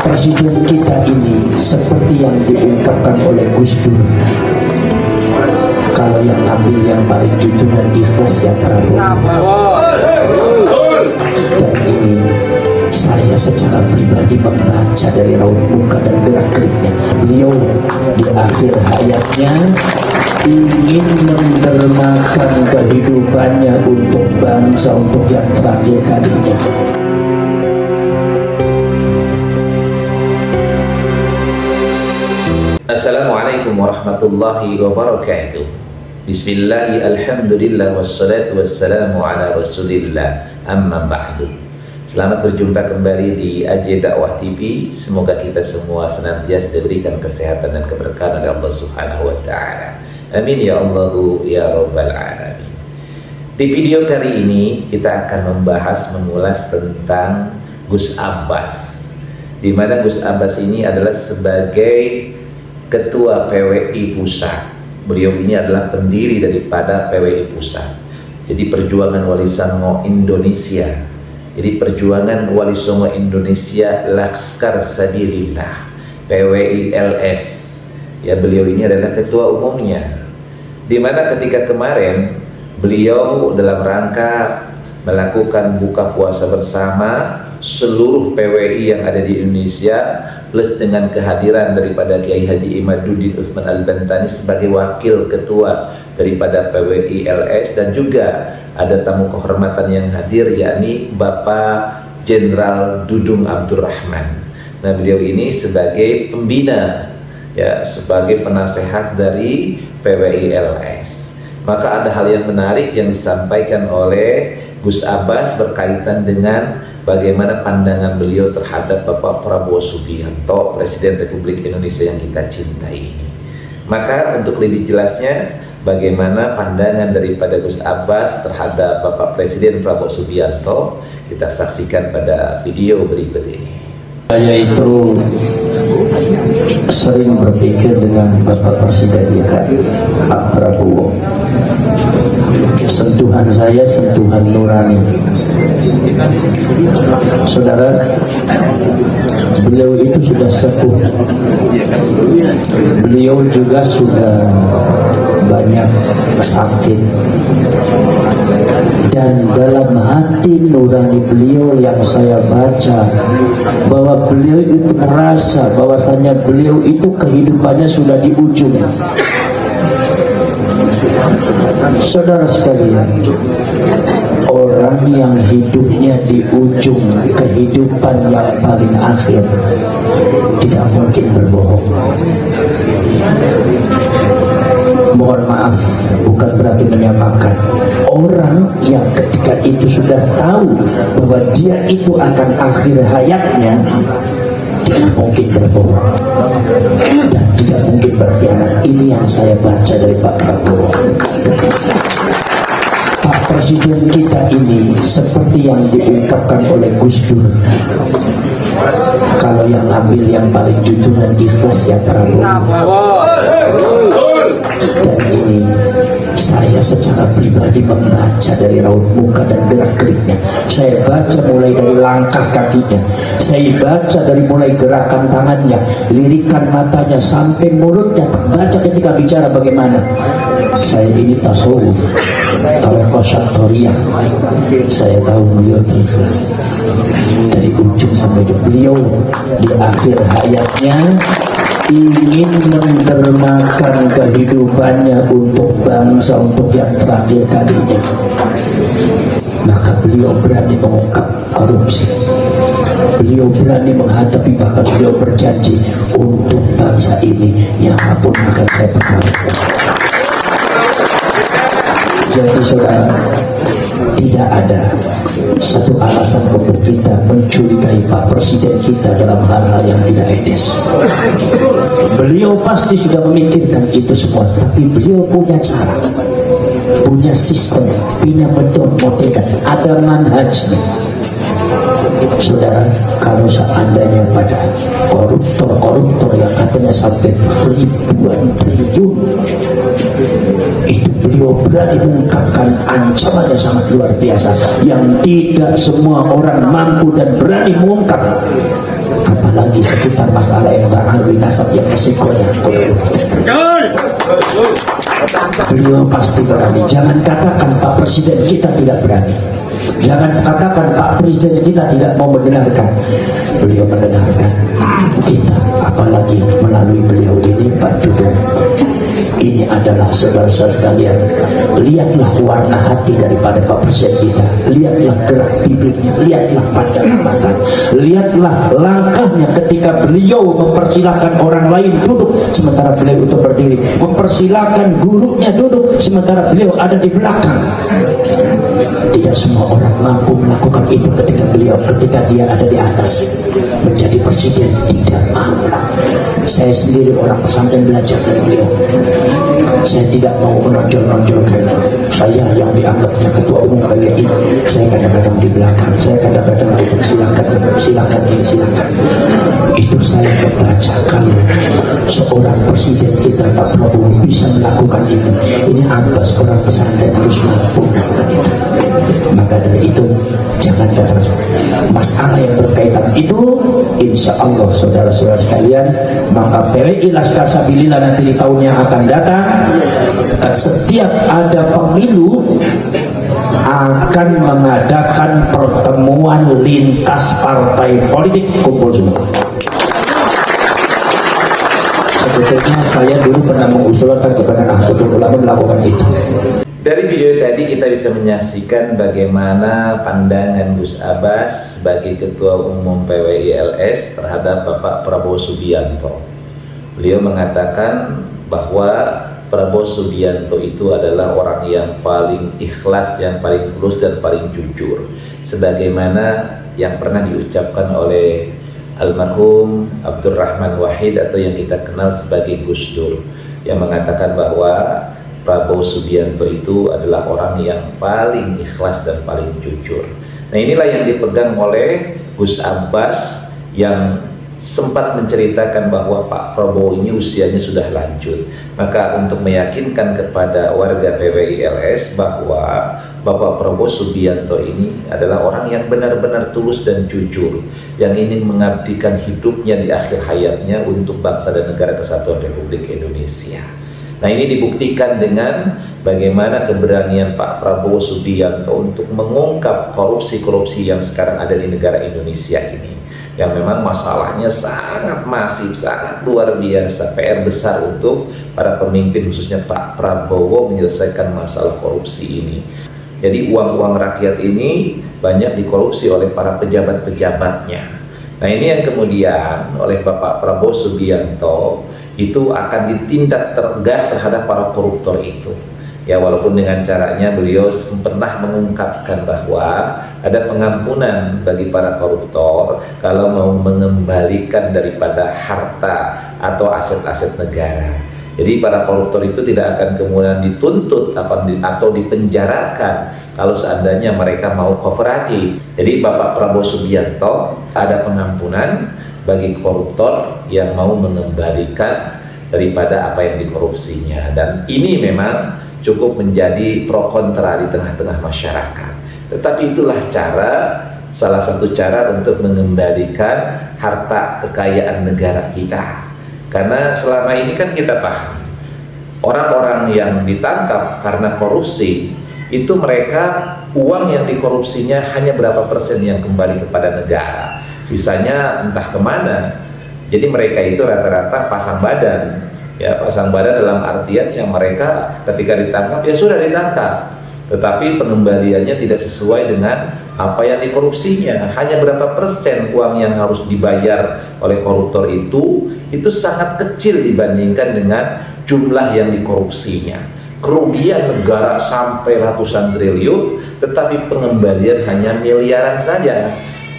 Presiden kita ini seperti yang diungkapkan oleh Gus Dur, kalau yang ambil yang paling jujur dan ikhlas ya Prabowo. Dan ini saya secara pribadi membaca dari raut muka dan gerak geriknya, beliau di akhir hayatnya ingin mendermakan kehidupannya untuk bangsa, untuk yang terakhir kalinya. Assalamualaikum warahmatullahi wabarakatuh. Bismillahi alhamdulillah wassalatu wassalamu ala rasulillah, amma ba'du. Selamat berjumpa kembali di AJ Dakwah TV. Semoga kita semua senantiasa diberikan kesehatan dan keberkahan oleh Allah Subhanahu wa Ta'ala. Amin ya Allahu ya Rabbal Alamin. Di video kali ini kita akan mengulas tentang Gus Abbas, di mana Gus Abbas ini adalah sebagai Ketua PWI Pusat. Beliau ini adalah pendiri daripada PWI Pusat. Jadi perjuangan Wali Songo Indonesia. Jadi perjuangan Wali Songo Indonesia Laskar Sabilillah, PWI LS. Ya, beliau ini adalah ketua umumnya. Dimana ketika kemarin beliau dalam rangka melakukan buka puasa bersama seluruh PWI yang ada di Indonesia, plus dengan kehadiran daripada Kiai Haji Imaduddin Utsman Al-Bantani sebagai wakil ketua daripada PWI LS, dan juga ada tamu kehormatan yang hadir yakni Bapak Jenderal Dudung Abdurrahman. Nah, beliau ini sebagai pembina, ya, sebagai penasehat dari PWI LS. Maka ada hal yang menarik yang disampaikan oleh Gus Abbas berkaitan dengan bagaimana pandangan beliau terhadap Bapak Prabowo Subianto, Presiden Republik Indonesia yang kita cintai ini. Maka untuk lebih jelasnya bagaimana pandangan daripada Gus Abbas terhadap Bapak Presiden Prabowo Subianto, kita saksikan pada video berikut ini. Saya itu sering berpikir dengan Bapak Presiden kita, Pak Prabowo. Sentuhan saya sentuhan nurani. Saudara, beliau itu sudah sepuh. Beliau juga sudah banyak sakit. Dan dalam hati nurani beliau yang saya baca, bahwa beliau itu merasa bahwasanya beliau itu kehidupannya sudah di ujung. Saudara sekalian, orang yang hidupnya di ujung kehidupan yang paling akhir tidak mungkin berbohong. Mohon maaf, bukan berarti menyamakan. Orang yang ketika itu sudah tahu bahwa dia itu akan akhir hayatnya, tidak mungkin berbohong dan tidak mungkin berkhianat. Ini yang saya baca dari Pak Prabowo. Pak Presiden kita ini seperti yang diungkapkan oleh Gus Dur, kalau yang ambil yang paling jujur dan ikhlas ya Prabowo. Dan ini saya secara pribadi membaca dari raut muka dan gerak geriknya. Saya baca mulai dari langkah kakinya, saya baca dari mulai gerakan tangannya, lirikan matanya, sampai mulutnya terbaca ketika bicara bagaimana. Saya ini tasawuf, kalau kosyaktoriyah, saya tahu beliau ikhlas dari ujung sampai ujung. Beliau di akhir hayatnya ingin mendermakan kehidupannya untuk bangsa, untuk yang terakhir kalinya. Maka beliau berani mengungkap korupsi. Beliau berani menghadapi, bahkan beliau berjanji untuk bangsa ini nyapapun akan saya pertaruhkan. Jadi saudara, tidak ada satu alasan untuk kita mencurigai Pak Presiden kita dalam hal-hal yang tidak etis. Beliau pasti sudah memikirkan itu semua, tapi beliau punya cara, punya sistem, punya metode, ada manhajnya. Saudara, kalau seandainya pada koruptor yang katanya sampai ribuan triliun, itu beliau berani mengungkapkan ancaman yang sangat luar biasa yang tidak semua orang mampu dan berani mengungkap. apalagi seputar masalah yang beralwi nasab yang resikonya. Beliau pasti berani. Jangan katakan Pak Presiden kita tidak berani. Jangan katakan Pak Presiden kita tidak mau mendengarkan. Beliau mendengarkan kita, apalagi melalui beliau ini Pak Dudung. Ini adalah saudara-saudara sekalian, lihatlah warna hati daripada Pak Presiden kita, lihatlah gerak bibirnya, lihatlah pandangan mata, lihatlah langkahnya ketika beliau mempersilahkan orang lain duduk sementara beliau untuk berdiri, mempersilahkan gurunya duduk sementara beliau ada di belakang. Tidak semua orang mampu melakukan itu ketika dia ada di atas. Menjadi presiden tidak mampu. Saya sendiri orang pesantren belajar dari beliau. Saya tidak mau menonjol-nonjolkan saya yang dianggapnya ketua umum PWI. Saya kadang-kadang di belakang, saya kadang-kadang duduk silakan ini silakan. Itu saya membaca kalau seorang presiden kita Pak Prabowo bisa melakukan itu. Ini Abbas orang pesantren harus mampu melakukan itu. Maka dari itu jangan kata masalah yang berkaitan itu, insya Allah saudara-saudara sekalian, maka PWI Laskar Sabilillah nanti di tahun yang akan datang, setiap ada pemilu akan mengadakan pertemuan lintas partai politik kumpul semua. Sebetulnya saya dulu pernah mengusulkan kepada Nahdlatul Ulama melakukan itu. Dari video tadi kita bisa menyaksikan bagaimana pandangan Gus Abbas sebagai Ketua Umum PWI LS terhadap Bapak Prabowo Subianto. Beliau mengatakan bahwa Prabowo Subianto itu adalah orang yang paling ikhlas, yang paling tulus dan paling jujur, sebagaimana yang pernah diucapkan oleh almarhum Abdurrahman Wahid atau yang kita kenal sebagai Gus Dur, yang mengatakan bahwa Prabowo Subianto itu adalah orang yang paling ikhlas dan paling jujur. Nah, inilah yang dipegang oleh Gus Abbas yang sempat menceritakan bahwa Pak Prabowo ini usianya sudah lanjut. Maka untuk meyakinkan kepada warga PWI LS bahwa Bapak Prabowo Subianto ini adalah orang yang benar-benar tulus dan jujur, yang ingin mengabdikan hidupnya di akhir hayatnya untuk bangsa dan negara kesatuan Republik Indonesia. Nah, ini dibuktikan dengan bagaimana keberanian Pak Prabowo Subianto untuk mengungkap korupsi-korupsi yang sekarang ada di negara Indonesia ini, yang memang masalahnya sangat masif, sangat luar biasa. PR besar untuk para pemimpin khususnya Pak Prabowo menyelesaikan masalah korupsi ini. Jadi uang-uang rakyat ini banyak dikorupsi oleh para pejabat-pejabatnya. Nah, ini yang kemudian oleh Bapak Prabowo Subianto itu akan ditindak tegas terhadap para koruptor itu. Ya, walaupun dengan caranya beliau pernah mengungkapkan bahwa ada pengampunan bagi para koruptor kalau mau mengembalikan daripada harta atau aset-aset negara. Jadi para koruptor itu tidak akan kemudian dituntut atau dipenjarakan kalau seandainya mereka mau kooperatif. Jadi Bapak Prabowo Subianto ada pengampunan bagi koruptor yang mau mengembalikan daripada apa yang dikorupsinya, dan ini memang cukup menjadi pro kontra di tengah-tengah masyarakat. Tetapi itulah salah satu cara untuk mengembalikan harta kekayaan negara kita. Karena selama ini kan kita paham orang-orang yang ditangkap karena korupsi itu mereka uang yang dikorupsinya hanya berapa persen yang kembali kepada negara, sisanya entah kemana. Jadi mereka itu rata-rata pasang badan, ya, pasang badan dalam artian yang mereka ketika ditangkap ya sudah ditangkap, tetapi pengembaliannya tidak sesuai dengan apa yang dikorupsinya. Hanya berapa persen uang yang harus dibayar oleh koruptor itu sangat kecil dibandingkan dengan jumlah yang dikorupsinya. Kerugian negara sampai ratusan triliun, tetapi pengembalian hanya miliaran saja.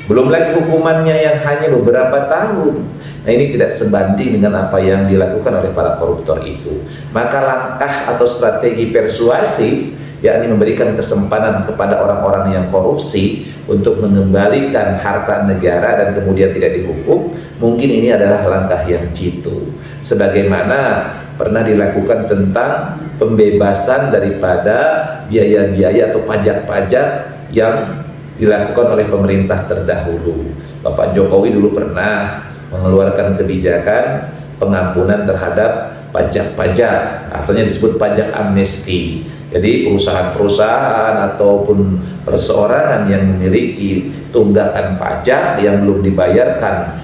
Belum lagi hukumannya yang hanya beberapa tahun. Nah, ini tidak sebanding dengan apa yang dilakukan oleh para koruptor itu. Maka langkah atau strategi persuasif, yakni memberikan kesempatan kepada orang-orang yang korupsi untuk mengembalikan harta negara dan kemudian tidak dihukum, mungkin ini adalah langkah yang jitu. Sebagaimana pernah dilakukan tentang pembebasan daripada biaya-biaya atau pajak-pajak yang dilakukan oleh pemerintah terdahulu. Bapak Jokowi dulu pernah mengeluarkan kebijakan pengampunan terhadap pajak-pajak, artinya disebut pajak amnesti. Jadi perusahaan-perusahaan ataupun perseorangan yang memiliki tunggakan pajak yang belum dibayarkan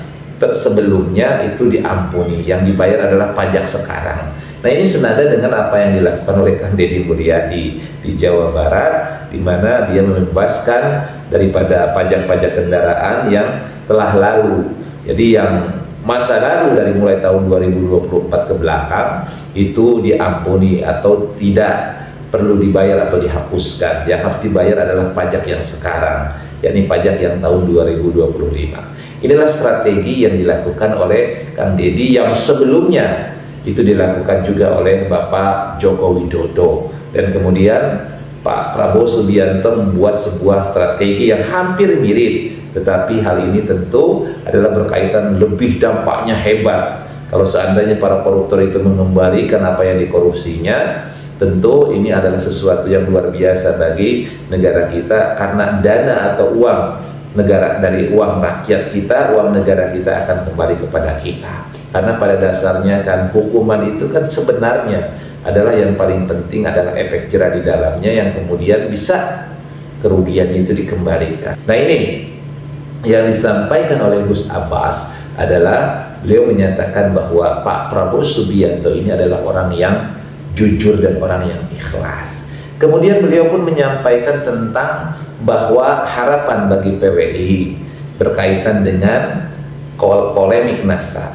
sebelumnya itu diampuni, yang dibayar adalah pajak sekarang. Nah, ini senada dengan apa yang dilakukan oleh Kang Deddy Mulyadi di Jawa Barat, di mana dia membebaskan daripada pajak-pajak kendaraan yang telah lalu. Jadi yang masa lalu dari mulai tahun 2024 ke belakang itu diampuni atau tidak perlu dibayar atau dihapuskan. Yang harus dibayar adalah pajak yang sekarang, yakni pajak yang tahun 2025. Inilah strategi yang dilakukan oleh Kang Deddy yang sebelumnya itu dilakukan juga oleh Bapak Joko Widodo, dan kemudian Pak Prabowo Subianto membuat sebuah strategi yang hampir mirip, tetapi hal ini tentu adalah berkaitan lebih dampaknya hebat. Kalau seandainya para koruptor itu mengembalikan apa yang dikorupsinya, tentu ini adalah sesuatu yang luar biasa bagi negara kita, karena dana atau uang negara dari uang rakyat kita, uang negara kita akan kembali kepada kita. Karena pada dasarnya kan hukuman itu kan sebenarnya adalah yang paling penting adalah efek jerah di dalamnya yang kemudian bisa kerugian itu dikembalikan. Nah, ini yang disampaikan oleh Gus Abbas adalah beliau menyatakan bahwa Pak Prabowo Subianto ini adalah orang yang jujur dan orang yang ikhlas. Kemudian beliau pun menyampaikan tentang bahwa harapan bagi PWI berkaitan dengan polemik nasab.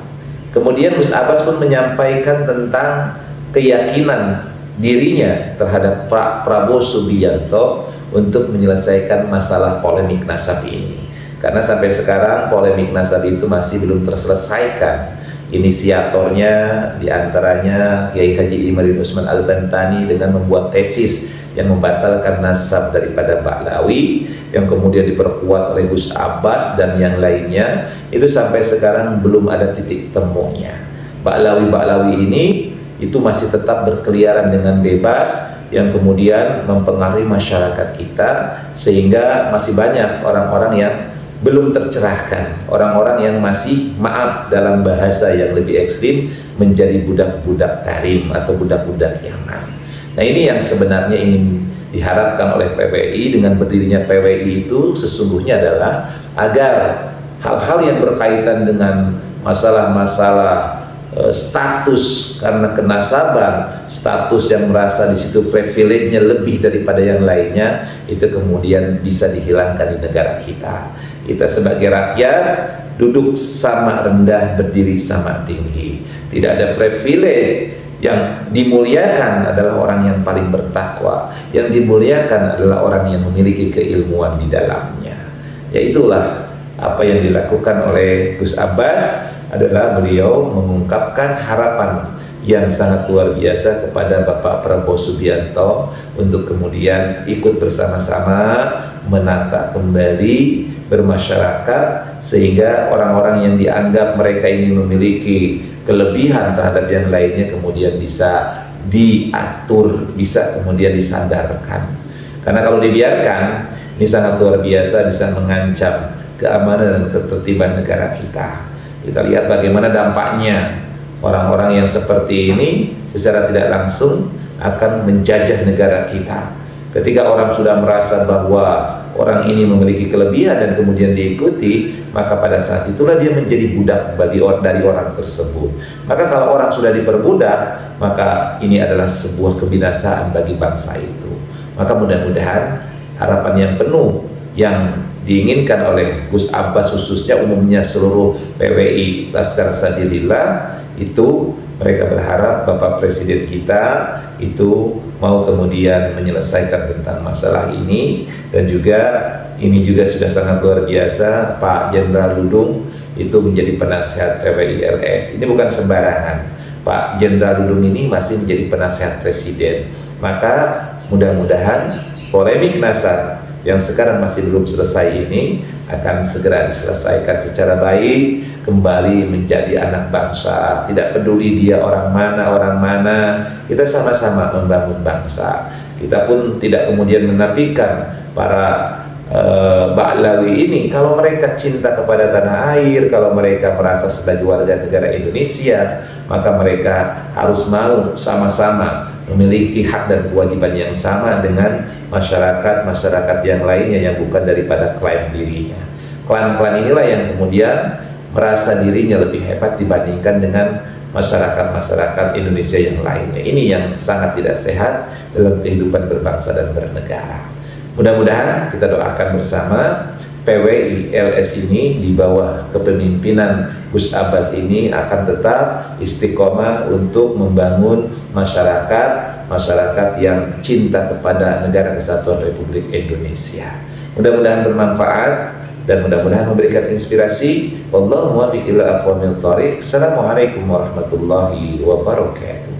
Kemudian Gus Abbas pun menyampaikan tentang keyakinan dirinya terhadap Pak Prabowo Subianto untuk menyelesaikan masalah polemik nasab ini. Karena sampai sekarang polemik nasab itu masih belum terselesaikan. Inisiatornya diantaranya Kiai Haji Imrin Usman Al-Bantani dengan membuat tesis yang membatalkan nasab daripada Ba'lawi, yang kemudian diperkuat oleh Gus Abbas dan yang lainnya, itu sampai sekarang belum ada titik temunya. Ba'lawi ini itu masih tetap berkeliaran dengan bebas, yang kemudian mempengaruhi masyarakat kita, sehingga masih banyak orang-orang yang belum tercerahkan, orang-orang yang masih, maaf dalam bahasa yang lebih ekstrim, menjadi budak-budak tarim atau budak-budak Yaman. Nah, ini yang sebenarnya ingin diharapkan oleh PWI. Dengan berdirinya PWI itu sesungguhnya adalah agar hal-hal yang berkaitan dengan masalah-masalah status karena kenasaban, status yang merasa di situ privilege-nya lebih daripada yang lainnya, itu kemudian bisa dihilangkan di negara kita. Kita sebagai rakyat duduk sama rendah, berdiri sama tinggi. Tidak ada privilege. Yang dimuliakan adalah orang yang paling bertakwa, yang dimuliakan adalah orang yang memiliki keilmuan di dalamnya. Ya, itulah apa yang dilakukan oleh Gus Abbas, adalah beliau mengungkapkan harapan yang sangat luar biasa kepada Bapak Prabowo Subianto untuk kemudian ikut bersama-sama menata kembali bermasyarakat, sehingga orang-orang yang dianggap mereka ini memiliki kelebihan terhadap yang lainnya kemudian bisa diatur, bisa kemudian disandarkan. Karena kalau dibiarkan, ini sangat luar biasa, bisa mengancam keamanan dan ketertiban negara kita. Kita lihat bagaimana dampaknya. Orang-orang yang seperti ini secara tidak langsung akan menjajah negara kita. Ketika orang sudah merasa bahwa orang ini memiliki kelebihan dan kemudian diikuti, maka pada saat itulah dia menjadi budak dari orang tersebut. Maka kalau orang sudah diperbudak, maka ini adalah sebuah kebinasaan bagi bangsa itu. Maka mudah-mudahan harapan yang penuh yang diinginkan oleh Gus Abbas, khususnya umumnya seluruh PWI Laskar Sabilillah, itu mereka berharap Bapak Presiden kita itu mau kemudian menyelesaikan tentang masalah ini. Dan juga ini juga sudah sangat luar biasa, Pak Jenderal Dudung itu menjadi penasehat PWI LS. Ini bukan sembarangan. Pak Jenderal Dudung ini masih menjadi penasehat Presiden. Maka mudah-mudahan polemik nasab yang sekarang masih belum selesai ini akan segera diselesaikan secara baik, kembali menjadi anak bangsa. Tidak peduli dia orang mana, kita sama-sama membangun bangsa. Kita pun tidak kemudian menafikan para Ba'lawi ini, kalau mereka cinta kepada tanah air, kalau mereka merasa sebagai warga negara Indonesia, maka mereka harus mau sama-sama memiliki hak dan kewajiban yang sama dengan masyarakat yang lainnya yang bukan daripada klan dirinya. Klan-klan inilah yang kemudian merasa dirinya lebih hebat dibandingkan dengan masyarakat Indonesia yang lainnya. Ini yang sangat tidak sehat dalam kehidupan berbangsa dan bernegara. Mudah-mudahan kita doakan bersama PWI LS ini di bawah kepemimpinan Gus Abbas ini akan tetap istiqomah untuk membangun masyarakat yang cinta kepada Negara Kesatuan Republik Indonesia. Mudah-mudahan bermanfaat dan mudah-mudahan memberikan inspirasi. Wallahu muwaffiq ila aqwamit thoriq. Assalamualaikum warahmatullahi wabarakatuh.